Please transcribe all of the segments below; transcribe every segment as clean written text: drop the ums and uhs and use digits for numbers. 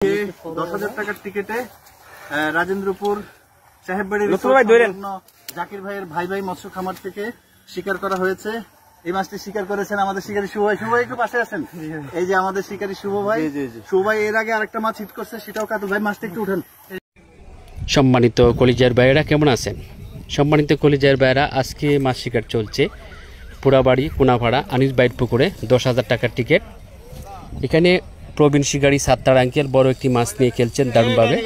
10,000 টাকার টিকেটে রাজেন্দ্রপুর সাহেববাড়ির জাকির ভাইয়ের ভাই ভাই মৎস্য খামার থেকে শিকার করা হয়েছে। এই মাছটি শিকার করেছেন আমাদের শিকারী শুভ ভাই। শুভ ভাই একটু পাশে আছেন। এই যে আমাদের শিকারী শুভ ভাই। শুভ ভাই এর আগে আরেকটা মাছ হিট করছে, সেটাও কাতল ভাই। মাছটা একটু উঠেন। সম্মানিত কলিজার ভাইয়েরা কেমন আছেন? সম্মানিত কলিজার ভাইয়েরা, আজকে মাছ শিকার চলছে পোড়াবাড়ি কোনাভাড়া আনিস বাইট পুকুরে। 10,000 টাকার টিকিট। এখানে প্রবীণ শিকারী সাত্তার আঙ্কেল বড় একটি মাছ নিয়ে খেলছেন দারুণভাবে।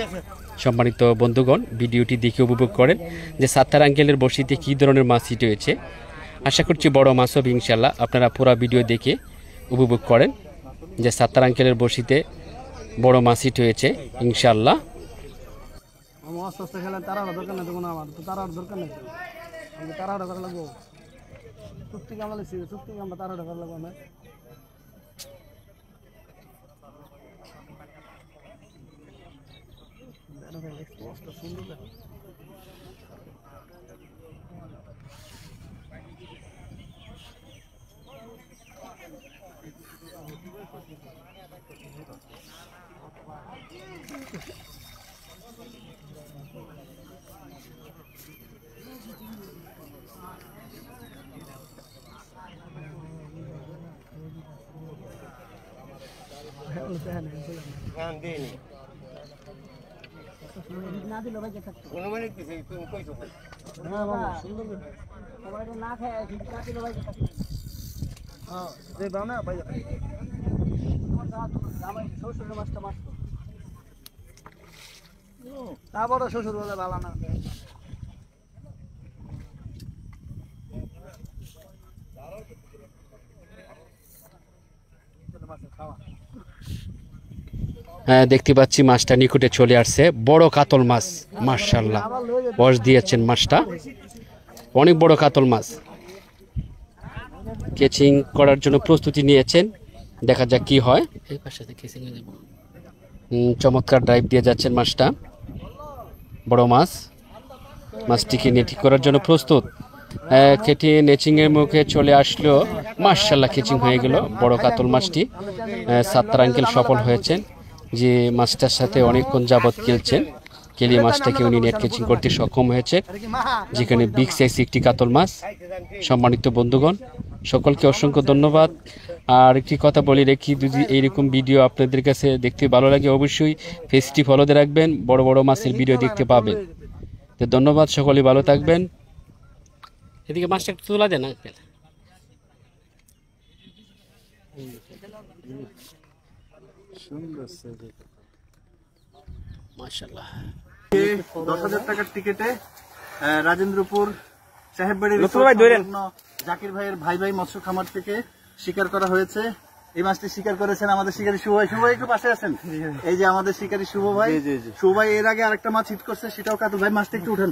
সম্মানিত বন্ধুগণ, ভিডিওটি দেখে উপভোগ করেন যে সাত্তার আঙ্কেলের বড়শিতে কী ধরনের মাছ হিট হয়েছে। আশা করছি বড় মাছ হবে ইনশাল্লাহ। আপনারা পুরো ভিডিও দেখে উপভোগ করেন যে সাত্তার আঙ্কেলের বড়শিতে বড় মাছ হিট হয়েছে ইনশাল্লাহ। তারপরে শ্বশুর বলে ভালো না। হ্যাঁ, দেখতে পাচ্ছি মাছটা নিকটে চলে আসছে। বড় কাতল মাছ, মাশাআল্লাহ। বস দিয়েছেন মাছটা, অনেক বড় কাতল মাছ। কেচিং করার জন্য প্রস্তুতি নিয়েছেন, দেখা যাক কি হয়। চমৎকার ড্রাইভ দিয়ে যাচ্ছেন মাছটা। বড় মাছ, মাছটিকে নেটিং করার জন্য প্রস্তুত। কেটে নেচিংয়ের মুখে চলে আসলো, মাশাআল্লাহ কেচিং হয়ে গেল। বড় কাতল মাছটি সাত্তার আঙ্কেল সফল হয়েছেন, যে মাছটার সাথে অনেকক্ষণ যাবৎ খেলছেন। খেলিয়ে মাছটাকে উনি নেট কেচিং করতে সক্ষম হয়েছে, যেখানে বিগ সাইজ একটি কাতল মাছ। সম্মানিত বন্ধুগণ, সকলকে অসংখ্য ধন্যবাদ। আর একটি কথা বলি রেখি, যদি এইরকম ভিডিও আপনাদের কাছে দেখতে ভালো লাগে, অবশ্যই পেজটি ফলোতে রাখবেন, বড় বড় মাছের ভিডিও দেখতে পাবেন। তো ধন্যবাদ, সকলে ভালো থাকবেন। এদিকে মাছটা একটু তোলা দেন আঙ্কেল। মাশাআল্লাহ। 10,000 টাকার টিকেটে রাজেন্দ্রপুর সাহেববাড়ির জাকির ভাইয়ের ভাই ভাই মৎস্য খামার থেকে শিকার করা হয়েছে। এই মাছটি শিকার করেছেন আমাদের শিকারী শুভ ভাই। শুভ ভাই একটু পাশে আছেন। এই যে আমাদের শিকারী শুভ ভাই। শুভ ভাই এর আগে আরেকটা মাছ হিট করছে, সেটাও কাতল ভাই। মাছটা একটু উঠেন।